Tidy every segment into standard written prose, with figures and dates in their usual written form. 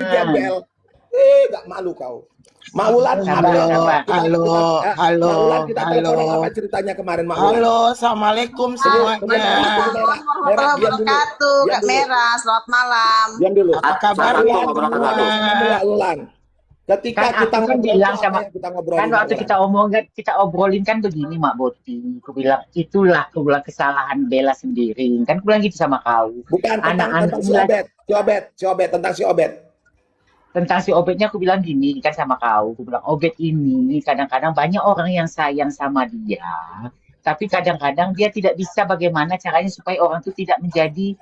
gembel. Gak malu kau. Maulan, Halo, kita teleponan apa ceritanya kemarin Maulan? halo, assalamualaikum semuanya. Warahmatullahi wabarakatuh, Kak Merah, selamat malam. Diam dulu. Apa kabar Maulan? Ketika Kan kita aku kan bilang sama kita ngobrolin kan waktu kita obrolin kan begini Mak Boti, aku bilang itulah aku bilang kesalahan Bella sendiri, kan aku bilang gitu sama kau. Bukan tentang si Obet, tentang si Obet. Tentang si Obetnya aku bilang gini kan sama kau, aku bilang Obet ini kadang-kadang banyak orang yang sayang sama dia, tapi kadang-kadang dia tidak bisa bagaimana caranya supaya orang itu tidak menjadi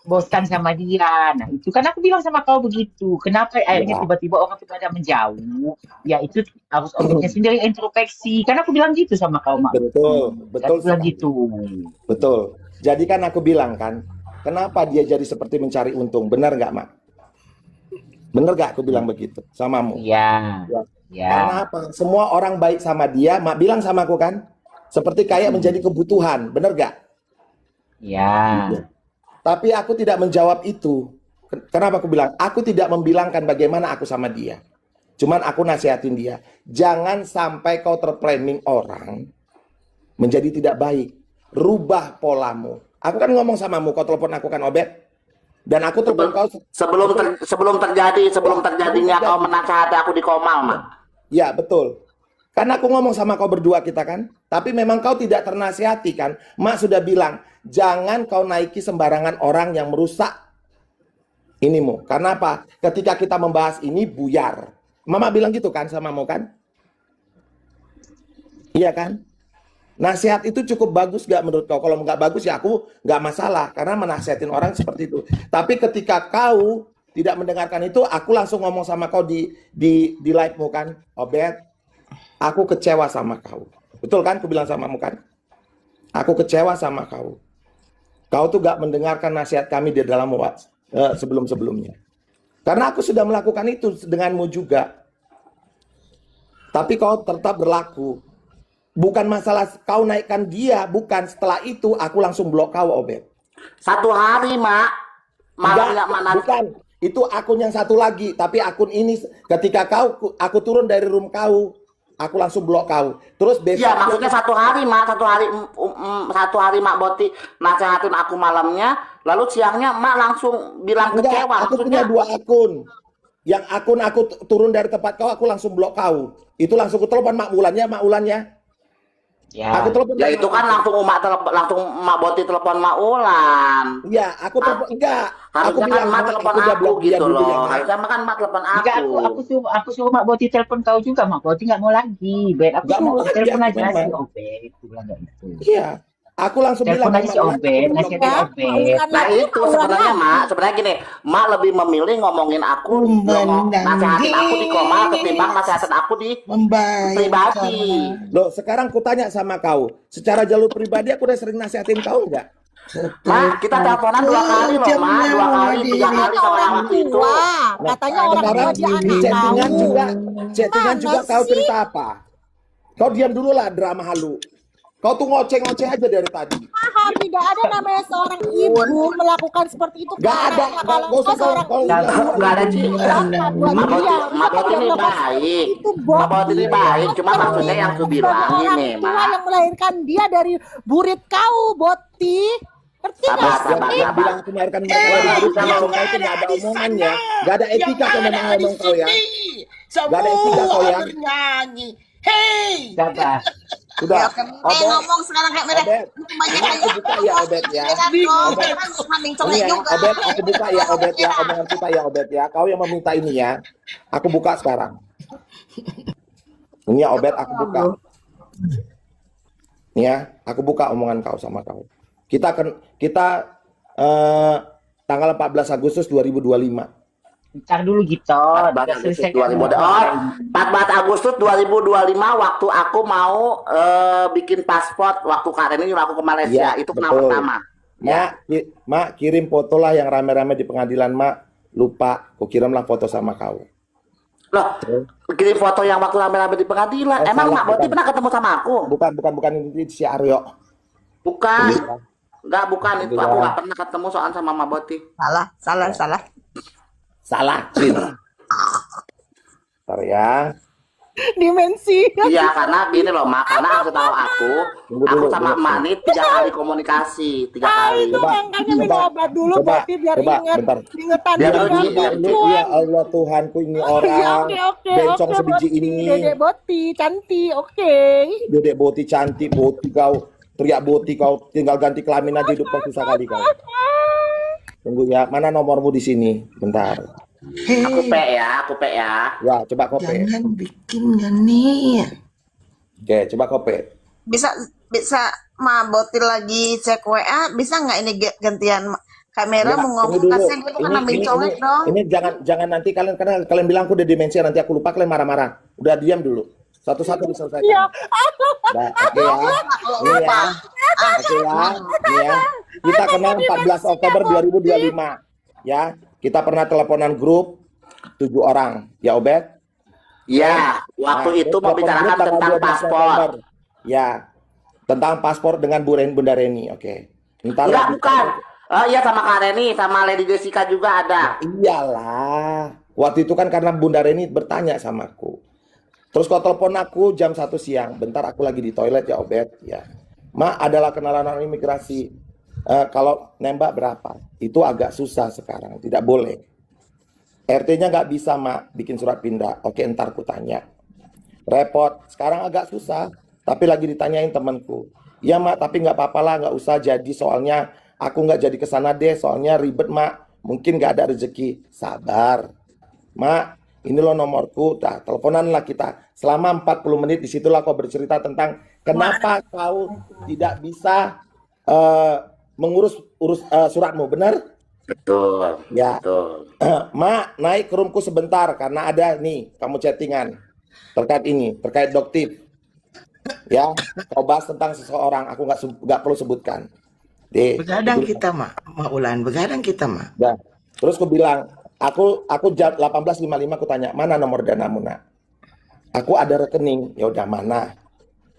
bosan sama dia. Nah itu kan aku bilang sama kau begitu. Kenapa akhirnya tiba-tiba orang itu pada menjauh? Ya itu harus Obetnya sendiri introspeksi. Kan aku bilang gitu sama kau Mak. Betul. Aku bilang gitu. Betul. Jadi kan aku bilang kan, kenapa dia jadi seperti mencari untung? Benar nggak Mak? Bener gak aku bilang begitu samamu? Iya. Karena apa? Semua orang baik sama dia, Mak bilang sama aku kan, seperti kayak menjadi kebutuhan, bener gak? Iya. Tapi aku tidak menjawab itu. Kenapa aku bilang? Aku tidak membilangkan bagaimana aku sama dia. Cuman aku nasihatin dia, jangan sampai kau terplanning orang menjadi tidak baik. Rubah polamu. Aku kan ngomong samamu, kau telepon aku kan Obet. Dan aku telepon kau sebelum terjadinya kau menasihati aku di Komal, Mak. Ya, betul. Karena aku ngomong sama kau berdua kita kan. Tapi memang kau tidak ternasihati kan. Mak sudah bilang, jangan kau naiki sembarangan orang yang merusak inimu. Karena apa? Ketika kita membahas ini buyar. Mama bilang gitu kan sama mu kan? Iya kan? Nasihat itu cukup bagus gak menurut kau? Kalau nggak bagus ya aku nggak masalah. Karena menasihatin orang seperti itu. Tapi ketika kau tidak mendengarkan itu, aku langsung ngomong sama kau di live-mu kan, Obet, aku kecewa sama kau. Betul kan? Aku bilang sama kamu kan? Aku kecewa sama kau. Kau tuh gak mendengarkan nasihat kami di dalam sebelum-sebelumnya. Karena aku sudah melakukan itu denganmu juga. Tapi kau tetap berlaku. Bukan masalah kau naikkan dia, bukan. Setelah itu aku langsung blok kau, Obet. Satu hari, Mak. Bukan. Itu akun yang satu lagi. Tapi akun ini ketika aku turun dari room kau, aku langsung blok kau. Terus besok. Iya, maksudnya satu hari, Mak. Satu hari Mak Boti nasihatin aku malamnya. Lalu siangnya Mak langsung bilang kecewa. Aku punya dua akun. Yang akun aku turun dari tempat kau, aku langsung blok kau. Itu langsung aku telepon Mak Ulannya. Ya. Aku telepon. Ya itu kan langsung Mak Boti telepon Mak Ulan. Iya, aku telepon enggak. Harusnya aku bilang Mak telepon aku gitu loh. Harusnya kan Mak telepon aku. Enggak, aku suruh Mak Boti telepon kau juga, Mak Boti nggak mau lagi. Bet, aku suruh telepon aja si Obet. Aku bilang gitu. Iya. Aku langsung bilang aja si Obet, nasihatin Obet. Nah itu sebenarnya Mak, sebenarnya gini, Mak lebih memilih ngomongin aku, nasihatin aku di Komal ketimbang nasihatin aku di pribadi. Loh, sekarang ku tanya sama kau, secara jalur pribadi aku udah sering nasihatin kau enggak? Mak, kita teleponan 2 kali loh, Mak, 2 kali, 3 kali sama yang waktu itu. Katanya orang tua dia chattingan juga kau cerita apa? Kau diam dulu lah drama halu. Kau tuh ngoceh-ngoceh aja dari tadi. Mahal, tidak ada namanya seorang ibu melakukan seperti itu. Gak ada. Kalau seorang ibu gak ada cerita. Mak Boti ini baik. Mak Boti ini baik. Cuma maksudnya yang aku bilang gini, Mak. Yang melahirkan dia dari burit kau, Boti. Ngerti gak? Bilang aku melahirkan mereka dari burit langsung kau itu gak ada omongannya. Gak ada etika kau memang ngomong kau ya. Gak ada etika kau ya. Hei. Sudah. Ngomong sekarang kayak mereka. Aku buka ya Obet ya. Obet, aku buka ya Obet ya. Omongan kita ya Obet ya. Kau yang meminta ini ya. Aku buka sekarang. Ini ya Obet, aku buka. Ini ya, aku buka omongan kau sama kau. Kita tanggal 14 Agustus 2025. Ntar dulu gitu. 14 Agustus 2025 waktu aku mau bikin paspor waktu Karen ini aku ke Malaysia. Ya, itu kenal pertama. Mak kirim foto lah yang rame-rame di pengadilan. Mak lupa, aku kirimlah foto sama kau. Loh, kirim foto yang waktu rame-rame di pengadilan. Emang Mak Boti pernah ketemu sama aku? Bukan ini si Aryo. Bukan. Enggak, bukan itu. Aku nggak pernah ketemu soal sama Mak Boti. Salah. Salah, Cin. Ntar ya. Dimensi. Iya, karena gini loh, Mak. Karena aku tahu Tunggu aku dulu, sama dulu. Mak nih 3 kali komunikasi, 3 kali. Itu makanya minum obat dulu, Boti, biar inget. bentar. Ingetan Biar dengan inget. Ya tujuan. Allah Tuhanku, ini Ya, orang oke, bencong sebiji Boti. ini. Dedek Boti, cantik, oke. Dedek Boti cantik, Boti kau teriak Boti kau tinggal ganti kelamin aja hidup kau susah kali kau. Tunggu ya, mana nomormu di sini? Bentar. Aku pe ya. Ya, coba kope. Jangan bikin gini. Oke, coba kope. Bisa Ma Boti lagi cek WA, bisa nggak ini gantian kamera Ya, mau ngomong tunggu dulu. kasih gue bukan ambil colek dong. Ini jangan nanti kalian karena kalian bilang aku udah demensia nanti aku lupa kalian marah-marah. Udah diam dulu. Satu-satu diselesaikan. Iya. Nah, oke ya. Ini ya. Oke ya. Ini ya. Kita kenal 14 Oktober 2025. Ya. Kita pernah teleponan grup 7 orang. Ya, Obed? Iya, waktu itu terus telepon membicarakan grup tanggal tentang 12 paspor. November. Ya. Tentang paspor dengan Bunda Reni. Oke. Ntar Enggak, lagi- bukan. Iya sama Kak Reni, sama Lady Jessica juga ada. Iyalah. Waktu itu kan karena Bunda Reni bertanya sama aku. Terus kau telepon aku jam 1 siang. Bentar aku lagi di toilet ya, Obed. Ya. Ma adalah kenalan orang imigrasi. Kalau nembak berapa? Itu agak susah sekarang. Tidak boleh. RT-nya nggak bisa, Mak, bikin surat pindah. Oke, ntar ku tanya. Repot. Sekarang agak susah. Tapi lagi ditanyain temanku. Ya, Mak, tapi nggak apa-apa lah. Nggak usah jadi. Soalnya aku nggak jadi kesana deh. Soalnya ribet, Mak. Mungkin nggak ada rezeki. Sabar. Mak, ini lo nomorku. Nah, teleponan lah kita. Selama 40 menit disitulah kau bercerita tentang kenapa kau tidak bisa mengurus suratmu, benar? Betul. Ya. Betul. Mak, naik ke roomku sebentar karena ada nih kamu chattingan terkait doktif. Ya, kau bahas tentang seseorang, aku nggak perlu sebutkan. Begadang kita, Ma Ulan. Begadang kita, Ma. Ya. Terus aku bilang, aku jam 18.55 aku tanya, mana nomor danamu, Nak? Aku ada rekening. Ya udah, mana?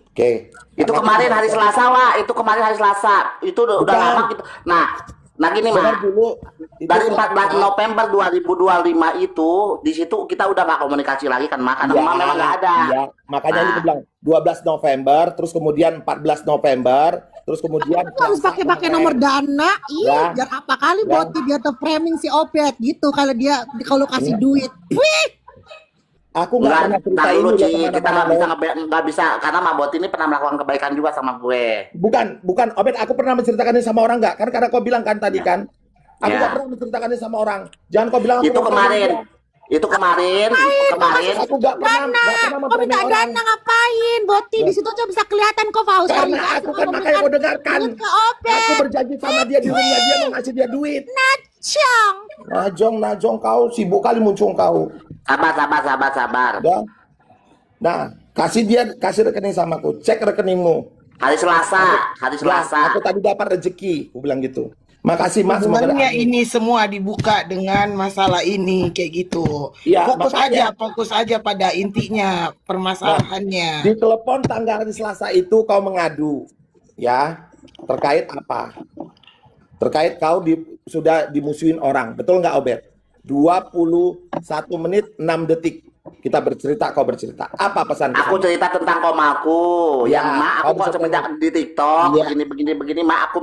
Oke. Itu Karena kemarin aku- hari Selasa, Wak. Itu kemarin hari Selasa. Itu udah Bukan. lama gitu. Nah gini, Dengar Mak. dulu. Itu Dari surat- 14 November 2025 itu, di situ kita udah nggak komunikasi lagi kan, Mak. Karena Ya, Mak memang nggak ada. ya, makanya ini Nah. aku bilang 12 November, terus kemudian 14 November, terus kemudian Harus pakai nomor dana. Ya. Biar apa kali Ya. Boti dia tuh framing si Obed gitu kalau kasih Ya. duit. Wih. Aku nggak pernah Enggak, cerita ntar ini dulu, loh Ci. Kita kemana-mana, nggak bisa karena Mak Boti ini pernah melakukan kebaikan juga sama gue. Bukan, Obed, aku pernah menceritakan ini sama orang nggak? Kan karena kau bilang kan tadi kan, aku Ya. nggak pernah menceritakan ini sama orang. Jangan kau bilang aku Itu kemarin. Aku nggak pernah Kau mempermainkan minta orang. dana ngapain? Boti di situ aja bisa kelihatan kok Faus. Karena aku kan makanya kau dengarkan. Duit ke Obed. Aku berjanji sama dia di rumahnya dia mau ngasih dia duit. Cang. Najong kau sibuk kali muncul kau. Sabar. Ya. Nah, kasih rekening sama aku. Cek rekeningmu. Hari Selasa. Ya, aku tadi dapat rezeki, aku bilang gitu. Makasih Mas. semoga Hubungannya ada- ini semua dibuka dengan masalah ini kayak gitu. Iya, Fokus aja pada intinya permasalahannya. Di telepon tanggal hari Selasa itu kau mengadu, ya, terkait apa? Terkait kau sudah dimusuhin orang, betul nggak Obed? 21 menit 6 detik kita bercerita, kau bercerita. Apa pesan? Aku cerita tentang komaku. Ya, Yang Mak, aku kau kok bisa semenjak di TikTok Ya. begini, Mak, aku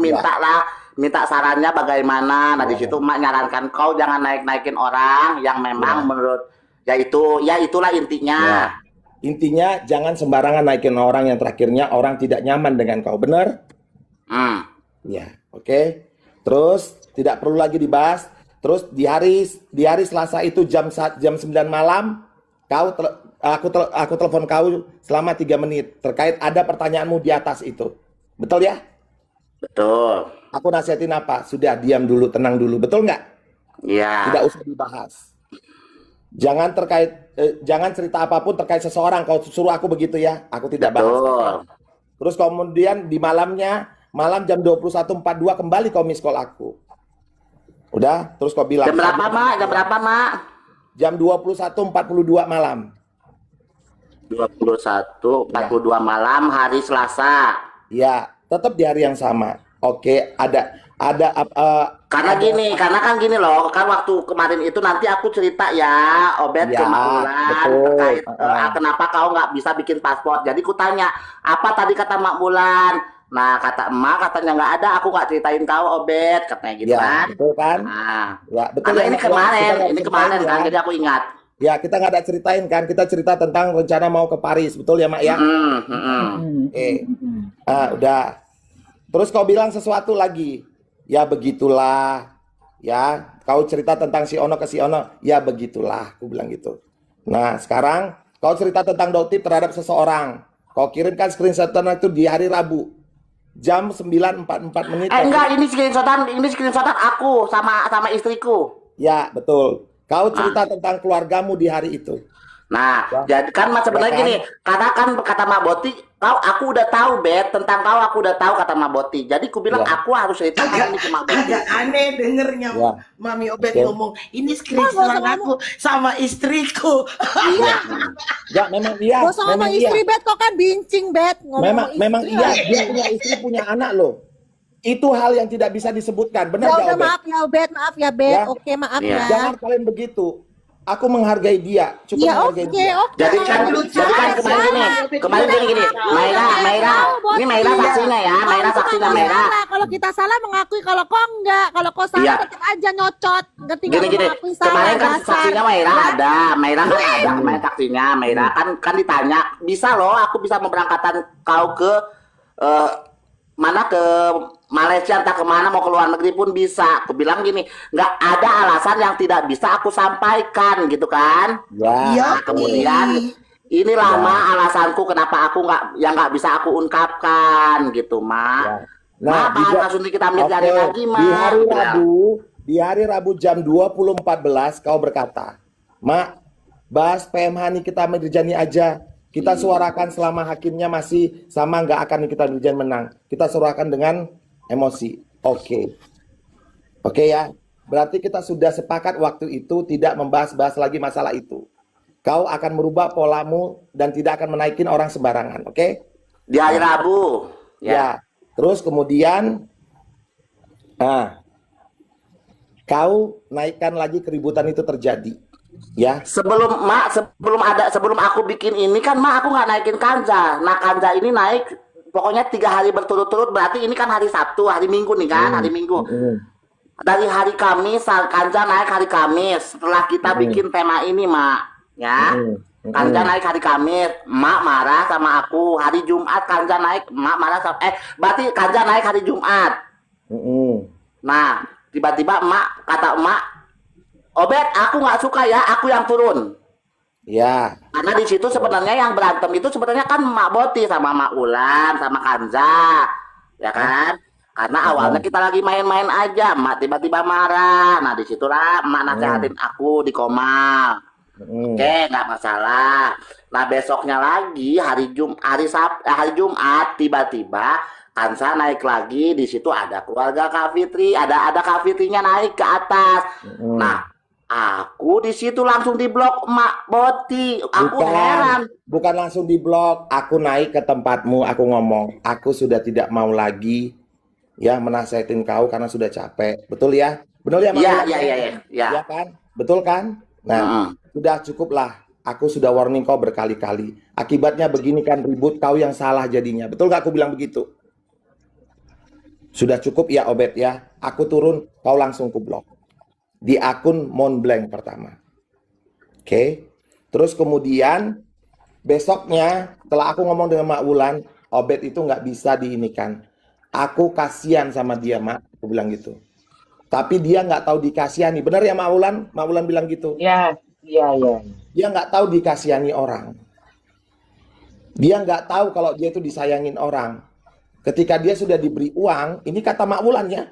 minta sarannya bagaimana. Nah, di situ Mak nyarankan kau jangan naik-naikin orang yang memang menurut itulah intinya. Ya. Intinya jangan sembarangan naikin orang yang terakhirnya orang tidak nyaman dengan kau, benar? Hmm. Ya, oke. Terus tidak perlu lagi dibahas. Terus di hari Selasa itu jam 9 malam aku telepon kau selama 3 menit terkait ada pertanyaanmu di atas itu. Betul ya? Betul. Aku nasihatin apa? Sudah diam dulu, tenang dulu. Betul nggak? Iya. Tidak usah dibahas. Jangan cerita apapun terkait seseorang. Kau suruh aku begitu ya. Aku tidak bahas. Betul. Terus kemudian di malam jam 21.42 kembali kau miss call aku. Udah, terus kau bilang. Jam berapa, Mak? Jam 21.42 malam. 21.42 malam hari Selasa. Ya, tetap di hari yang sama. Oke, ada Karena gini, karena kan gini loh, kan waktu kemarin itu nanti aku cerita ya, Obed ya ke Mak Wulan betul. terkait kenapa kau nggak bisa bikin paspor. Jadi ku tanya, apa tadi kata Mak Wulan? Nah, kata emak katanya nggak ada, aku nggak ceritain kau, Obed, katanya gitu Ya kan. betul kan? Nah, Ya betul karena ya. ini Mak, ya. kemarin, Kita nggak ini ceritain kemarin ya. kan, jadi aku ingat. Ya kita nggak ada ceritain kan, kita cerita tentang rencana mau ke Paris, betul ya Mak ya? Oke. Udah. Terus kau bilang sesuatu lagi. Ya begitulah. Ya, kau cerita tentang si Ono ke si Ono. Ya begitulah, aku bilang gitu. Nah, sekarang kau cerita tentang dotip terhadap seseorang. Kau kirimkan screenshotan itu di hari Rabu. Jam 9.44 menit. Enggak, ini screenshotan aku sama istriku. Ya, betul. Kau cerita tentang keluargamu di hari itu. Nah, jadi kan sebenarnya kan? gini, karena kan kata Mak Boti, aku udah tahu Bet, tentang kau aku udah tahu kata Mak Boti. Jadi ku bilang aku harus ceritakan ini ke Mak Boti. Agak aneh dengernya Mami Obed ngomong, ini screenshot aku sama istriku. Ya, memang iya. Gak usah ngomong istri, Bet, kok kan bincing, Bet. Memang iya, dia punya istri, punya anak loh. Itu hal yang tidak bisa disebutkan. Benar Ya nggak, udah, Obed? maaf ya, Bet, maaf ya, Bet. Ya. Oke, maaf Iya. ya. Jangan kalian begitu. Aku menghargai dia, cukup Ya menghargai oke, dia. oke. Jadi kan kemarin gini, Maira, ini Maira saksinya ya, Maira saksinya Maira. Kalau kita salah mengakui, kalau kok enggak, kalau kok salah Iya. tetap aja nyocot. Ngerti nggak? Gini, Mengakui salah, kemarin kan dasar. saksinya Maira ada, Maira kan ada, kemarin saksinya Maira kan ditanya, bisa loh, aku bisa memberangkatkan kau ke mana ke Malaysia entah kemana mau ke luar negeri pun bisa. Aku bilang gini, nggak ada alasan yang tidak bisa aku sampaikan gitu kan. Ya. Nah, kemudian inilah Ma alasanku kenapa aku nggak bisa aku ungkapkan gitu Ma. Nah, Ma, langsung kita meet lagi Ma. Di hari Rabu jam 20.14 kau berkata, Mak, bahas PMH nih kita Mirjani aja. Kita suarakan selama hakimnya masih sama, nggak akan kita Mirjani menang. Kita suarakan dengan emosi. Oke ya. Berarti kita sudah sepakat waktu itu tidak membahas-bahas lagi masalah itu. Kau akan merubah polamu dan tidak akan menaikin orang sembarangan. Oke? Di hari Rabu. Ya. Terus kemudian, kau naikkan lagi keributan itu terjadi. Ya. Sebelum aku bikin ini kan aku nggak naikin Kanja. Nah Kanja ini naik pokoknya 3 hari berturut-turut, berarti ini kan hari Sabtu, hari Minggu nih kan, hari Minggu. Dari hari Kamis Kanja naik hari Kamis setelah kita bikin tema ini Mak, ya. Kanja naik hari Kamis, Mak marah sama aku. Hari Jumat Kanja naik, Mak marah sama berarti Kanja naik hari Jumat. Nah tiba-tiba kata Mak, Obed, aku nggak suka ya, aku yang turun. Ya. Karena di situ sebenarnya yang berantem itu sebenarnya kan Mak Boti sama Mak Wulan sama Kanja, ya kan? Karena awalnya kita lagi main-main aja, Mak tiba-tiba marah. Nah disitulah Mak nasehatin aku di Komal. Oke, nggak masalah. Nah besoknya lagi hari Jumat tiba-tiba Kansa naik lagi, di situ ada keluarga Kak Fitri, ada Kak Fitrinya naik ke atas. Nah aku di situ langsung diblok Mak Boti. Aku heran. Bukan langsung diblok. Aku naik ke tempatmu. Aku ngomong, aku sudah tidak mau lagi ya menasihatin kau karena sudah capek. Betul ya? Betul ya Mak? Iya. Ya kan? Betul kan? Nah, sudah cukuplah. Aku sudah warning kau berkali-kali. Akibatnya begini kan, ribut, kau yang salah jadinya. Betul gak aku bilang begitu? Sudah cukup ya Obed ya. Aku turun, kau langsung kublok. Di akun Montblanc pertama. Oke. Terus kemudian besoknya setelah aku ngomong dengan Mak Wulan, Obed itu nggak bisa diinikan. Aku kasihan sama dia Mak, aku bilang gitu. Tapi dia nggak tahu dikasihani. Benar ya Mak Wulan? Mak Wulan bilang gitu. Iya. Dia nggak tahu dikasihani orang. Dia nggak tahu kalau dia itu disayangin orang. Ketika dia sudah diberi uang, ini kata Mak Wulan ya,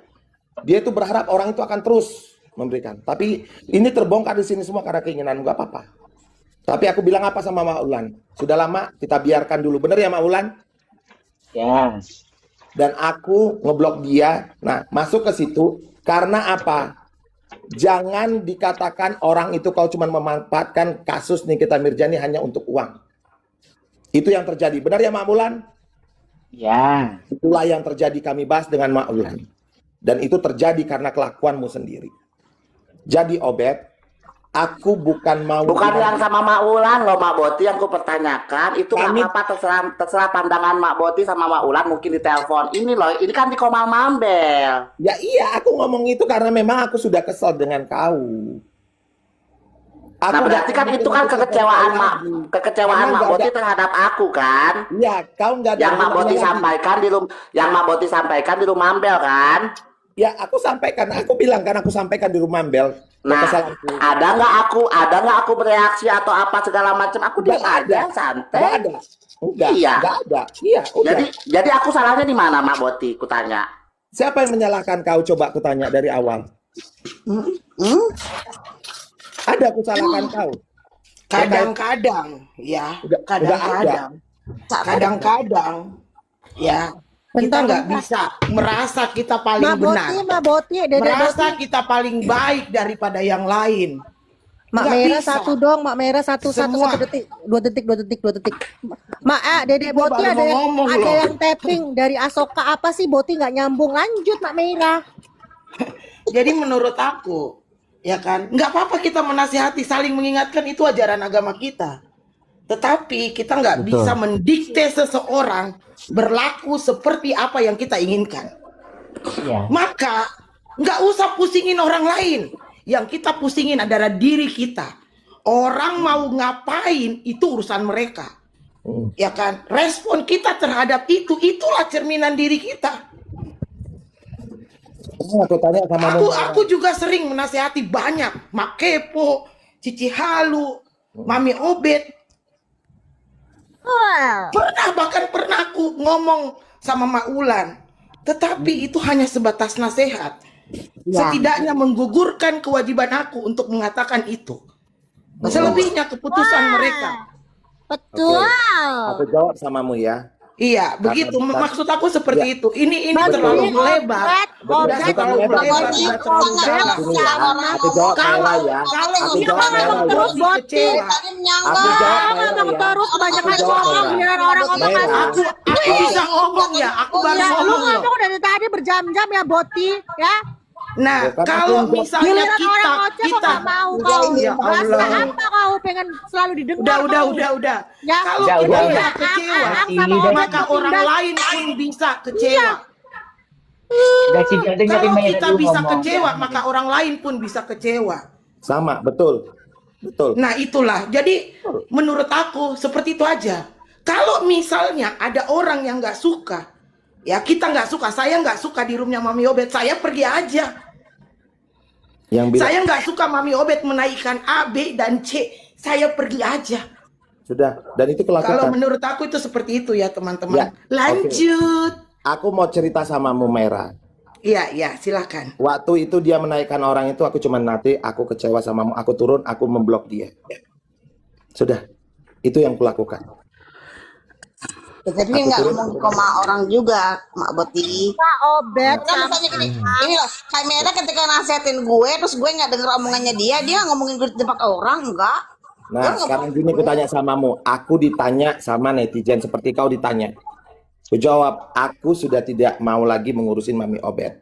dia itu berharap orang itu akan terus memberikan. Tapi ini terbongkar di sini semua karena keinginan, nggak apa-apa. Tapi aku bilang apa sama Mak Wulan? Sudah lama kita biarkan dulu. Bener ya Mak Wulan? Ya. Dan aku ngeblok dia. Nah, masuk ke situ karena apa? Jangan dikatakan orang itu kau cuma memanfaatkan kasus Nikita Mirjani hanya untuk uang. Itu yang terjadi. Benar ya Mak Wulan? Ya. Itulah yang terjadi, kami bahas dengan Mak Wulan. Dan itu terjadi karena kelakuanmu sendiri. Jadi Obed, aku bukan mau... Bukan yang sama Mak Ulan loh Mak Boti yang ku pertanyakan. Itu nggak apa-apa, terserah pandangan Mak Boti sama Mak Ulan mungkin di telepon. Ini loh, ini kan di Komal Mambel. Ya iya, aku ngomong itu karena memang aku sudah kesal dengan kau. Nah berarti kan itu kan kekecewaan Mak Boti terhadap aku kan? Iya, kau nggak ada yang Mak Boti sampaikan di rumah Mambel kan? Ya aku sampaikan, aku bilang kan aku sampaikan di rumah Mambel. Nah, ada nggak aku bereaksi atau apa segala macam? Aku diam aja, santai. Nggak ada. Enggak, iya. Nggak ada. Iya, udah. Jadi aku salahnya di mana Mak Boti? Kutanya. Siapa yang menyalahkan kau? Coba aku tanya dari awal. Ada aku salahkan kau? Kadang-kadang, ya. Kadang-kadang, ya. Kita nggak bisa merasa kita paling benar. Merasa kita paling baik daripada yang lain. Mak Merah satu dong, Mak Merah satu detik, 2 detik. Mak, Dedek Boti ada yang tapping dari Asoka apa sih Boti nggak nyambung, lanjut Mak Merah. Jadi menurut aku, ya kan, nggak apa-apa kita menasihati, saling mengingatkan, itu ajaran agama kita. Tetapi kita nggak bisa mendikte seseorang berlaku seperti apa yang kita inginkan. Ya. Maka nggak usah pusingin orang lain. Yang kita pusingin adalah diri kita. Orang mau ngapain itu urusan mereka. Ya kan? Respon kita terhadap itulah cerminan diri kita. Aku juga sering menasihati banyak. Mak Kepo, Cici Halu, Mami Obed. Bahkan pernah aku ngomong sama Mak Ulan. Tetapi itu hanya sebatas nasihat. Setidaknya menggugurkan kewajiban aku untuk mengatakan itu. Selebihnya keputusan mereka. Betul. Aku jawab samamu ya. Iya, begitu. Maksud aku seperti itu. Ini terlalu melebar. Sudah terlalu melebar, sudah terlalu dalam. Aku jawab Mela ya. Aku jawab Mela ya. Terus Boti. Aku jawab Mela ya. Terus kebanyakan ngomong biar orang ngomong. Aku bisa ngomong ya. Aku baru Lu ngomong loh. ngomong dari tadi berjam-jam ya Boti, ya. Nah, kalau misalnya kita mau kau ya Allah. apa kau pengen selalu didengar? Udah. Ya. Kalau kita kecewa, maka orang lain pun bisa kecewa. Kalau kita bisa kecewa, maka orang lain pun bisa kecewa. Sama, betul. Nah itulah. Jadi menurut aku seperti itu aja. Kalau misalnya ada orang yang nggak suka, ya kita nggak suka. Saya nggak suka di roomnya Mami Obed. Saya pergi aja. Saya nggak suka Mami Obed menaikkan A, B, dan C. Saya pergi aja. Sudah. Dan itu kelakuan. Kalau menurut aku itu seperti itu ya teman-teman. Ya, lanjut. Aku mau cerita sama Mu Merah. Iya, silakan. Waktu itu dia menaikkan orang itu, aku cuma nanti aku kecewa sama Mu. Aku turun, aku memblok dia. Sudah. Itu yang kulakukan. Jadi nggak ngomong sama orang juga, Mak Boti. Pak Obed. Kan misalnya gini, ini loh, kayak Mera ketika nasihatin gue, terus gue nggak denger omongannya dia ngomongin gue di tempat orang, enggak. Nah, sekarang gini aku tanya samamu. Aku ditanya sama netizen seperti kau ditanya. Aku jawab, aku sudah tidak mau lagi mengurusin Mami Obed.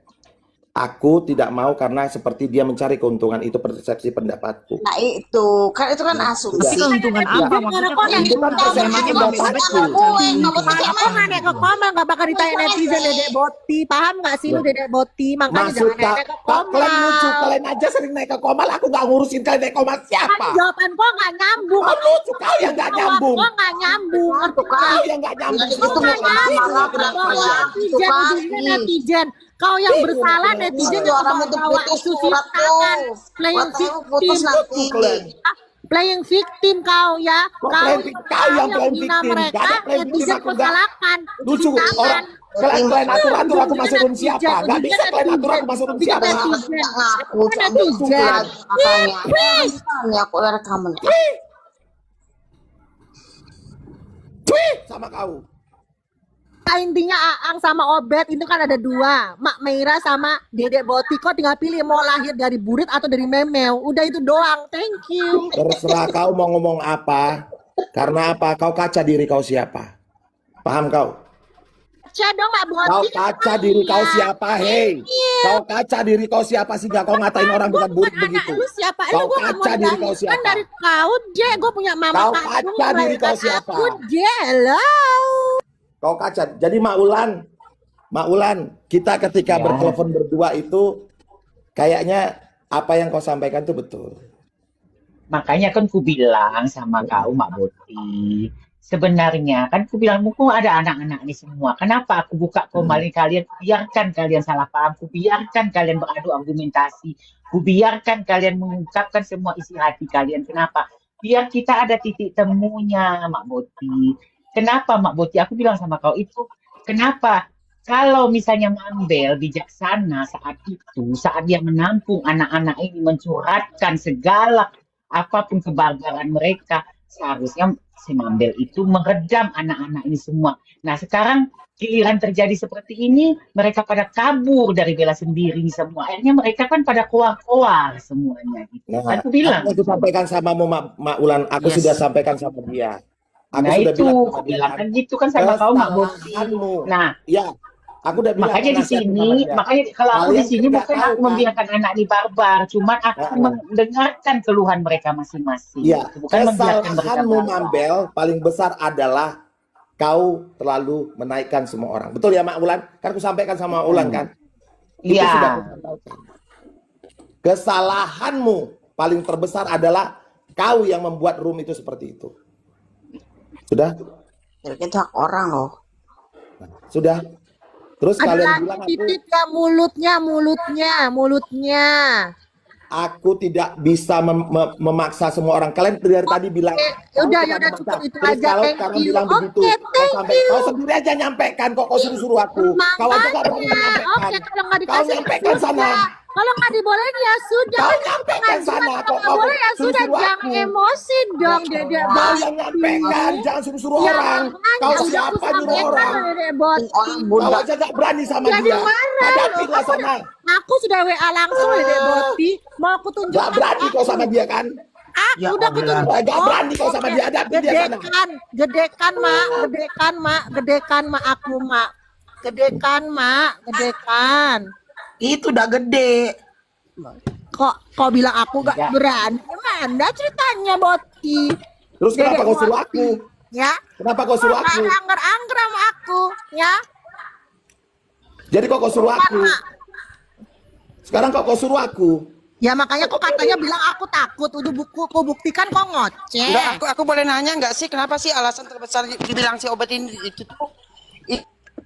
Aku tidak mau karena seperti dia mencari keuntungan, itu persepsi pendapatku. Nah itu kan asumsi. Keuntungan apa maksudnya? Itu kan persepsi pendapatku. Aku nanya ke Komal nggak bakal ditanya netizen Dedek Boti, paham nggak sih lu Dedek Boti? Makanya jangan nanya ke Komal. Kalian lucu, kalian aja sering naik ke Komal, aku nggak ngurusin kalian naik Komal siapa? Jawaban kok nggak nyambung. Kau lucu, kau yang nggak nyambung. Kok nggak nyambung? Kau yang nggak nyambung. Itu nggak nyambung. Netizen. Kau yang bersalah, netizen yang bawa isu tangan, playing victim kau ya. Kau yang hina mereka, netizen persalahkan. Lucu orang. Kalian atur aku masuk room siapa? Gak bisa kalian atur aku masuk room siapa? Netizen. Aku rekaman. Tweet sama kau. Intinya Aang sama Obed itu kan ada 2, Mak Merah sama Dedek Boti. Kok tinggal pilih mau lahir dari burit atau dari memeo. Udah itu doang. Thank you. Terserah kau mau ngomong apa. Karena apa? Kau kaca diri kau siapa. Paham kau? kaca dong Mak Kau Boti. kaca diri kau siapa, hei? Kau kaca diri kau siapa sih? Gak kau ngatain orang Gua dengan buruk bukan anak begitu. lu siapa? Kau Lu gua nggak mau kaca diri kau dilanjutkan siapa? dari kau, Je. Gue punya mama Kau kandung kaca diri kau melahirkan siapa? aku, Je. Hello. Kau kaca. Jadi Mak Ulan, kita ketika Ya. bertelepon berdua itu kayaknya apa yang kau sampaikan itu betul. Makanya kan ku bilang sama kau, Mak Boti. Sebenarnya kan ku bilang, mumpung ada anak-anak ini semua. Kenapa aku buka kembali kalian? Biarkan kalian salah paham. Ku biarkan kalian beradu argumentasi. Ku biarkan kalian mengungkapkan semua isi hati kalian. Kenapa? Biar kita ada titik temunya, Mak Boti. Kenapa, Mak Boti? Aku bilang sama kau itu. Kenapa? Kalau misalnya Mambel bijaksana saat itu, saat dia menampung anak-anak ini, mencurhatkan segala apapun kebarbaran mereka, seharusnya si Mambel itu meredam anak-anak ini semua. Nah sekarang giliran terjadi seperti ini, mereka pada kabur dari bela sendiri semua. Akhirnya mereka kan pada keluar-keluar semuanya. Gitu. Nah, Kan aku bilang. aku sampaikan sama Mak Ulan, aku Yes. sudah sampaikan sama dia. Aku Nah sudah itu, bilang aku sama dia bilang kan, kan gitu kan sama kau Mak Boti. kesalahanmu. Nah, Ya, aku udah bilang makanya di nasihatin sini, sama dia. makanya kalau aku di Kalian sini kan nggak bukan tahu aku kan? membiarkan anak di barbar, cuman aku Nah, mendengarkan keluhan mereka masing-masing. ya, Gitu. Bukan membiarkan mereka kesalahanmu barbar. Mambel paling besar adalah kau terlalu menaikkan semua orang. Betul ya Mak Ulan? Kan aku sampaikan sama Ulan kan? Itu Iya. sudah aku sampaikan. Kesalahanmu paling terbesar adalah kau yang membuat room itu seperti itu. Sudah? Ya, itu hak orang loh. Sudah? Terus Ada kalian lagi bilang aku titik ya mulutnya. aku tidak bisa memaksa semua orang. Kalian dari tadi bilang kau Udah, bukan yaudah, memaksa. cukup itu Terus aja, kalau thank sekarang you. bilang Oke, begitu, thank you. kau sendiri aja nyampaikan kok, kau suruh aku. Kau aja gak berani menyampaikan. Oke, kalau nggak Kau dikasih nyampaikan ya sana. sudah. Kalau nggak dibolehin ya sudah. Kau Kan nyampaikan pengajian sana, kalau kok nggak kau boleh ya sudah. suruh-suruh Jangan aku. emosi dong, Dedek Kau Boti. yang nyampaikan, jangan suruh-suruh Ya, orang. makanya Kau udah aku siapa nyuruh sampaikan orang? loh, Dedek Boti. Orang Kau budak. aja gak berani sama Jadi dia. marah Hadapilah loh. sana. Aku sudah WA langsung Dedek Boti. Mau aku Gak tunjukkan berani kau sama dia kan? Aku Ya udah aku Allah. tunjuk. Gak berani kau sama dia, hadapi dia sana. Gedekan mak aku mak. Gedekan. Itu udah gede. Kok bilang aku gak Ya. berani? Gimana ceritanya Boti? Terus kenapa Dedek kau suruh Boti. aku? Ya. Kenapa kau suruh Nggak aku? ada angger-angger sama aku, ya. Jadi kok kau suruh aku? Mak. Sekarang kok kau suruh aku? Ya makanya kok katanya bilang aku takut. Udah kau buktikan kok ngoceh. Enggak, aku boleh nanya nggak sih kenapa sih alasan terbesar dibilang si Obet ini itu tuh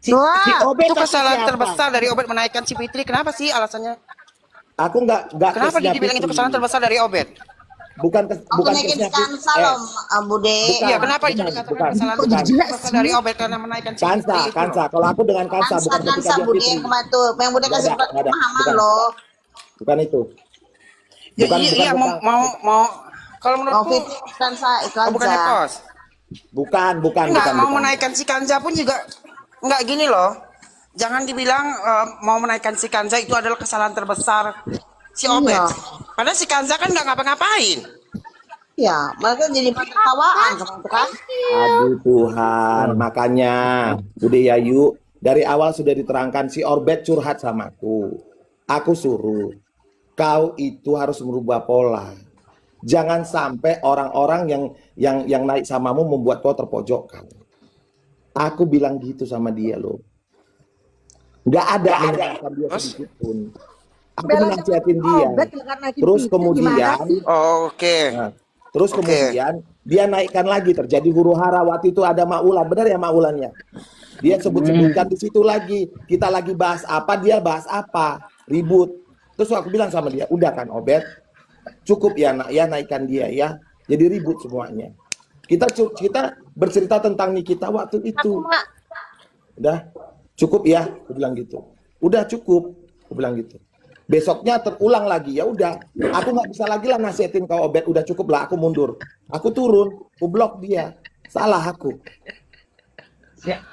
Wah. Obet itu kasih kesalahan siapa? terbesar dari Obet menaikkan si Fitri. Kenapa sih alasannya? Aku nggak Kenapa kesnya dibilang itu Fitri. kesalahan terbesar dari Obet? Bukan Aku bukan naikin kesnya Fitri. Kansa loh, Bude. Bukan. Iya, kenapa itu bukan, dikatakan bukan, kesalahan bukan. terbesar dari Obet karena menaikkan si Fitri itu? Kansa. Kalau aku dengan Kansa, bukan ketika Kansa dia Bude Fitri. yang kemarin tuh, yang Bude kasih Nggak ada, pemahaman bukan. loh. Bukan itu. Ya, Bukan, iya, bukan, Mau mau kalau menurutku Fitri Kansa itu bukan aja. Epos. Bukan. Enggak, mau bukan. menaikkan si Kanza pun juga enggak gini loh. Jangan dibilang mau menaikkan si Kanza itu adalah kesalahan terbesar si Obet. Iya. Padahal si Kanza kan enggak ngapa-ngapain. Ya, mereka jadi tertawaan sama itu kan. Aduh Tuhan, makanya udah ya yuk. Dari awal sudah diterangkan si Orbet curhat sama aku. Aku suruh kau itu harus merubah pola. Jangan sampai orang-orang yang naik samamu membuat kau terpojokkan. Aku bilang gitu sama dia loh. Nggak ada mendengarkan dia sedikit pun. Aku menasihatin dia. Terus kemudian Oke. Nah, terus Oke. kemudian dia naikkan lagi, terjadi huru hara. Waktu itu ada Maulan, benar ya Maulannya? Dia sebut-sebutkan di situ lagi. Kita lagi bahas apa, dia bahas apa, ribut. Terus aku bilang sama dia, udah kan Obet, cukup ya nak, ya naikkan dia ya. Jadi ribut semuanya. Kita bercerita tentang Nikita waktu itu. Udah cukup ya, aku bilang gitu. Udah cukup, aku bilang gitu. Besoknya terulang lagi, ya udah. Aku nggak bisa lagi lah nasihatin kau Obet, udah cukup lah, aku mundur. Aku turun, aku blok dia. Salah aku.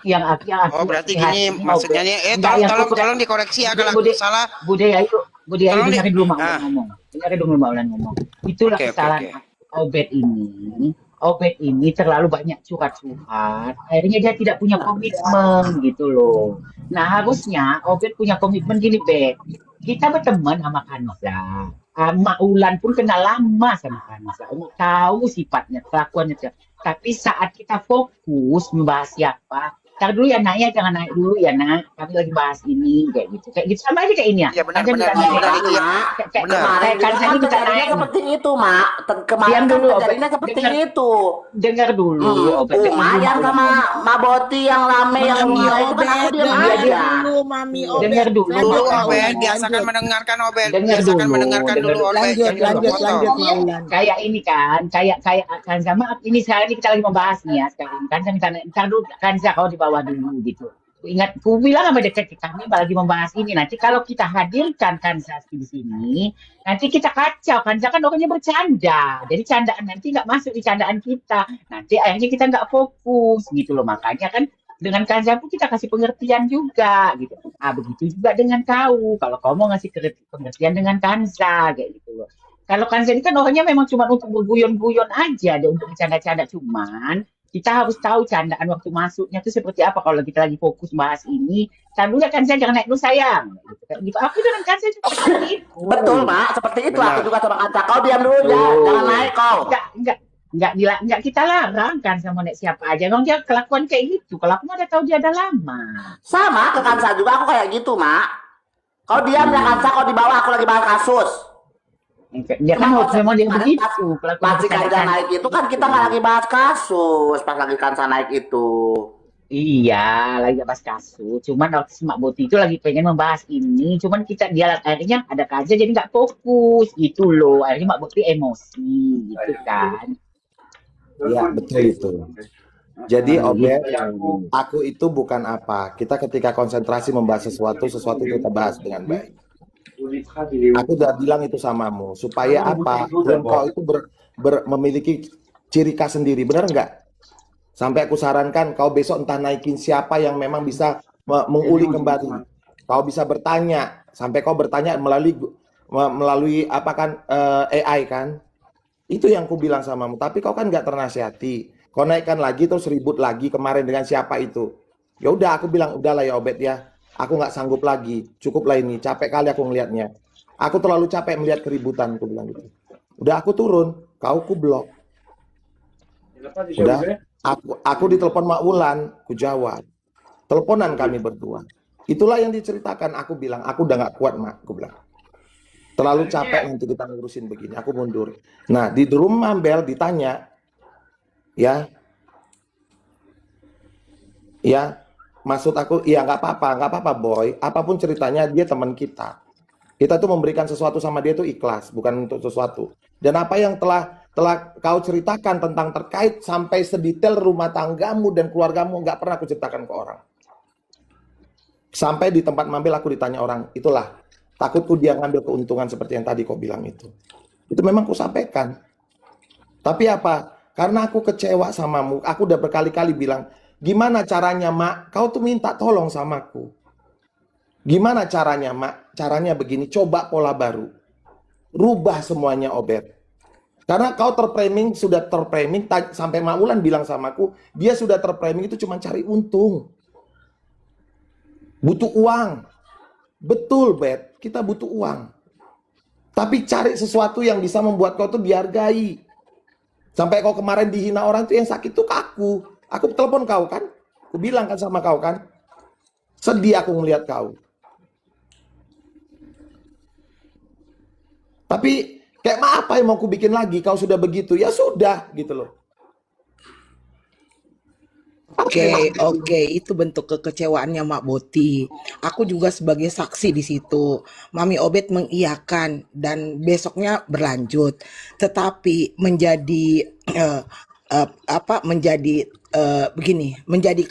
Yang Oh, berarti gini hati maksudnya nih, Enggak, yang tolong dikoreksi ya kalau Bude, aku salah. budaya itu Tolong dengerin dulu Mak Ah. Ulan ngomong. Dengerin dulu Mak Ulan ngomong. Itulah Oke, kesalahan oke. Obet ini. Obet ini terlalu banyak curhat-curhat, akhirnya dia tidak punya komitmen gitu loh. Nah harusnya Obet punya komitmen gini, Bet. Kita berteman sama Kanza. Mak Ulan pun kenal lama sama Kanza. Tahu sifatnya, kelakuannya. Tapi saat kita fokus membahas siapa, ntar dulu ya nak ya, jangan naik dulu ya nak. Kami lagi bahas ini kayak gitu sama aja kayak ini ya. Iya benar Kanza benar minta naik. benar itu ya. Kemarin Kayak juga Kanza kan ini minta kejadiannya naik. seperti itu, Mak. Kemarin Diam kan dulu, Obet. kejadiannya seperti Dengar, itu. dengar dulu, Obet. Dengar Lumayan dulu. sama Mbak Boti yang rame yang Mami marah itu kan aku Obet, diam dengar aja. dulu, Mami Obet. Dengar dulu, Dulu Lanjut, Obed, Maulan, biasakan lanjut. mendengarkan Obed, Dengar biasakan dulu, mendengarkan dengar dulu dulu. Obed, Lanjut, jangan Dengar lanjut, dulu. dipotong. lanjut, Maulan. Kayak ini kan, kayak Kanza, maaf ini sekarang ini kita lagi membahas nih ya sekarang ini. Kanza minta naik, ntar dulu Kanza kau di bawah dulu gitu. Ingat, ku bilang sama dekat kami lagi membahas ini. Nanti kalau kita hadirkan Kanza di sini, nanti kita kacau. Kanza kan orangnya bercanda, jadi candaan nanti nggak masuk di candaan kita. Nanti akhirnya kita nggak fokus gitu loh. Makanya kan dengan Kanza pun kita kasih pengertian juga gitu. Ah begitu juga dengan kau. Kalau kau mau ngasih pengertian dengan Kanza kayak gitu loh. Kalau Kanza ini kan orangnya memang cuma untuk berguyon-guyon aja, dia untuk bercanda-canda cuman kita harus tahu candaan waktu masuknya itu seperti apa. Kalau kita lagi fokus bahas ini, dulu ya Kanza jangan naik dulu sayang. Gitu, kayak gitu. Aku dengan Kanza juga seperti itu. Betul, Mak. Seperti itu aku Benar. juga sama Kanca. Kau diam dulu ya, jangan naik kau. Enggak kita larang kan sama naik siapa aja. Emang dia kelakuan kayak gitu. Kalau aku udah tahu dia ada lama. Sama ke Kanca juga aku kayak gitu, Mak. Kau diam ya Kanca, kau di bawah aku lagi bahas kasus. Dia kan memang dia begitu. Pas si Kanca naik itu kan kita nggak lagi bahas kasus. Pas lagi Kanca naik itu. Iya, lagi bahas kasus. Cuman waktu si Mak Boti itu lagi pengen membahas ini. Cuman dia akhirnya ada Kanza jadi nggak fokus gitu loh. Akhirnya Mak Boti emosi gitu kan. Ya, betul itu. Jadi Obet, aku itu bukan apa. Kita ketika konsentrasi membahas sesuatu kita bahas dengan baik. Aku udah bilang itu samamu supaya apa? Dan kau itu memiliki ciri khas sendiri, benar nggak? Sampai aku sarankan kau besok entah naikin siapa yang memang bisa mengulik kembali. Kau bisa bertanya sampai kau bertanya melalui apa kan AI kan? Itu yang ku bilang samamu. Tapi kau kan nggak ternasihati. Kau naikkan lagi terus ribut lagi kemarin dengan siapa itu? Ya udah aku bilang udahlah ya Obet ya. Aku nggak sanggup lagi, cukuplah ini, capek kali aku ngelihatnya. Aku terlalu capek melihat keributan, aku bilang gitu. Udah aku turun, kau ku blok. Udah, aku ditelepon Mak Wulan, ku jawab. Teleponan kami berdua. Itulah yang diceritakan. Aku bilang, aku udah nggak kuat Mak, aku bilang. Terlalu capek nanti kita ngurusin begini. Aku mundur. Nah di rumah Mambel ditanya, ya. Maksud aku, iya nggak apa-apa boy. Apapun ceritanya dia teman kita. Kita tuh memberikan sesuatu sama dia tuh ikhlas, bukan untuk sesuatu. Dan apa yang telah kau ceritakan tentang terkait sampai sedetail rumah tanggamu dan keluargamu nggak pernah aku ceritakan ke orang. Sampai di tempat Mambel aku ditanya orang, itulah takutku dia ngambil keuntungan seperti yang tadi kau bilang itu. Itu memang ku sampaikan. Tapi apa? Karena aku kecewa samamu, aku udah berkali-kali bilang. Gimana caranya Mak? Kau tuh minta tolong samaku. Gimana caranya Mak? Caranya begini, coba pola baru. Rubah semuanya Obet. Karena kau sudah terframing, sampai Mak Wulan bilang samaku, dia sudah terframing itu cuma cari untung. Butuh uang. Betul Bet, kita butuh uang. Tapi cari sesuatu yang bisa membuat kau tuh dihargai. Sampai kau kemarin dihina orang tuh yang sakit tuh aku. Aku telepon kau kan, aku bilang kan sama kau kan, sedih aku ngelihat kau. Tapi kayak apa yang mau aku bikin lagi? Kau sudah begitu, ya sudah gitu loh. Oke, itu bentuk kekecewaannya Mak Boti. Aku juga sebagai saksi di situ. Mami Obet mengiyakan dan besoknya berlanjut. Tetapi menjadi begini, menjadi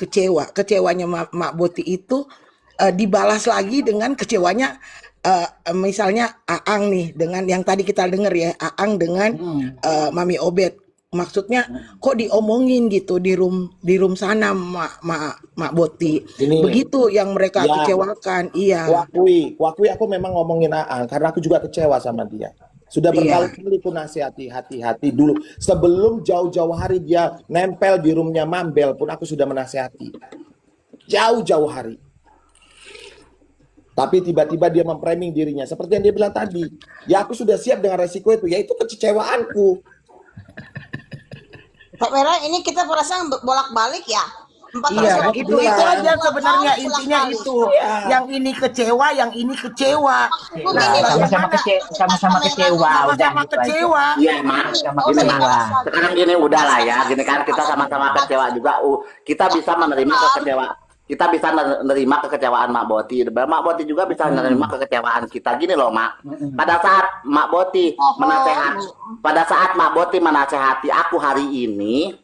kecewanya Mak Boti itu dibalas lagi dengan kecewanya misalnya Aang nih dengan yang tadi kita dengar ya, Aang dengan Mami Obet. Maksudnya kok diomongin gitu di room sana Mak Boti. Begitu yang mereka kecewakan. Iya. Kuakui aku memang ngomongin Aang karena aku juga kecewa sama dia. Sudah Iya. berkali-kali ku nasihati, hati-hati dulu. Sebelum jauh-jauh hari dia nempel di roomnya Mambel pun aku sudah menasihati. Jauh-jauh hari. Tapi tiba-tiba dia memframing dirinya. Seperti yang dia bilang tadi. Ya aku sudah siap dengan resiko itu. Yaitu kekecewaanku. Kak Mera, ini kita perasaan bolak-balik ya. 4 Iya, tahun itu Iya. aja sebenarnya intinya pulang-balik. itu. Iya. Yang ini kecewa, yang ini kecewa. Maksudku Nah, gini loh. sama-sama sama-sama kecewa, udah Sama-sama gitu aja. kecewa. Iya, Mak. Sama Oh, Ini, Mak. kecewa. Sekarang gini udah lah ya, gini kan kita sama-sama kecewa juga. Kita bisa menerima kekecewaan. Kita bisa menerima kekecewaan Mak Boti. Mak Boti juga bisa menerima kekecewaan kita. Gini loh, Mak. Pada saat Mak Boti pada saat Mak Boti menasehati aku hari ini,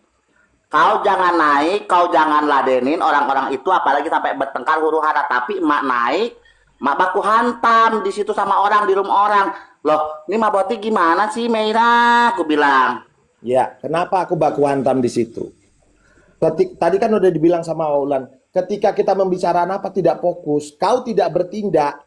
kau jangan naik, kau jangan ladenin orang-orang itu, apalagi sampai bertengkar huru hara. Tapi Mak naik, Mak baku hantam di situ sama orang, di rumah orang. Loh, ini Mak Boti gimana sih, Meira? Aku bilang. Ya, kenapa aku baku hantam di situ? Tadi kan udah dibilang sama Aulan, ketika kita membicarakan apa tidak fokus, kau tidak bertindak.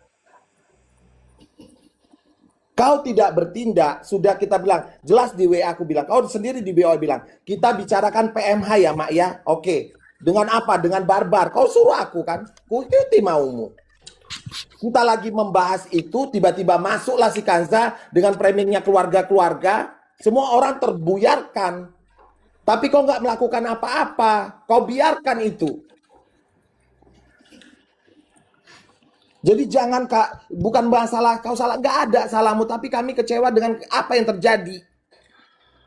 Kau tidak bertindak, sudah kita bilang, jelas di WA aku bilang, kau sendiri di WA bilang, kita bicarakan PMH ya Mak ya, oke. Dengan apa? Dengan barbar, kau suruh aku kan, ku ikuti maumu. Kita lagi membahas itu, tiba-tiba masuklah si Kanza dengan framingnya keluarga-keluarga, semua orang terbuyarkan. Tapi kau nggak melakukan apa-apa, kau biarkan itu. Jadi jangan Kak, bukan masalah kau salah, nggak ada salahmu, tapi kami kecewa dengan apa yang terjadi.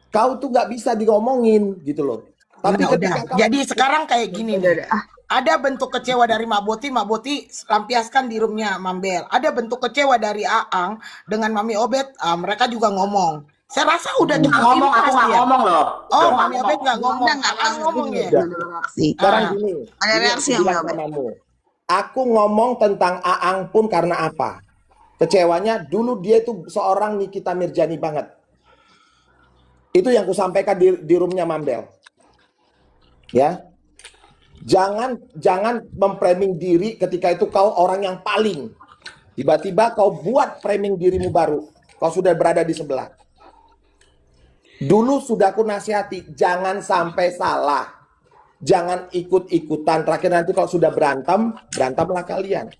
Kau tuh nggak bisa diomongin gitu loh. Tapi Nah, ketika udah. Jadi sekarang kayak gini nih. Ada bentuk kecewa dari Mak Boti lampiaskan di roomnya Mambel. Ada bentuk kecewa dari Aang dengan Mami Obet, mereka juga ngomong. Saya rasa udah cukup Ngomong, aku impas nggak ya. ngomong loh. Oh, Mami Obet nggak ngomong. Udah nggak Aang ngomong ya. Udah. reaksi. sekarang Ah. gini, Ada ini reaksi aku yang bilang nggak samamu. Aku ngomong tentang Aang pun karena apa? Kecewanya dulu dia itu seorang Nikita Mirjani banget. Itu yang kusampaikan di roomnya Mambel. Ya. Jangan memframing diri ketika itu kau orang yang paling. Tiba-tiba kau buat framing dirimu baru. Kau sudah berada di sebelah. Dulu sudah aku nasihati, jangan sampai salah. Jangan ikut-ikutan. Terakhir nanti kalau sudah berantemlah kalian.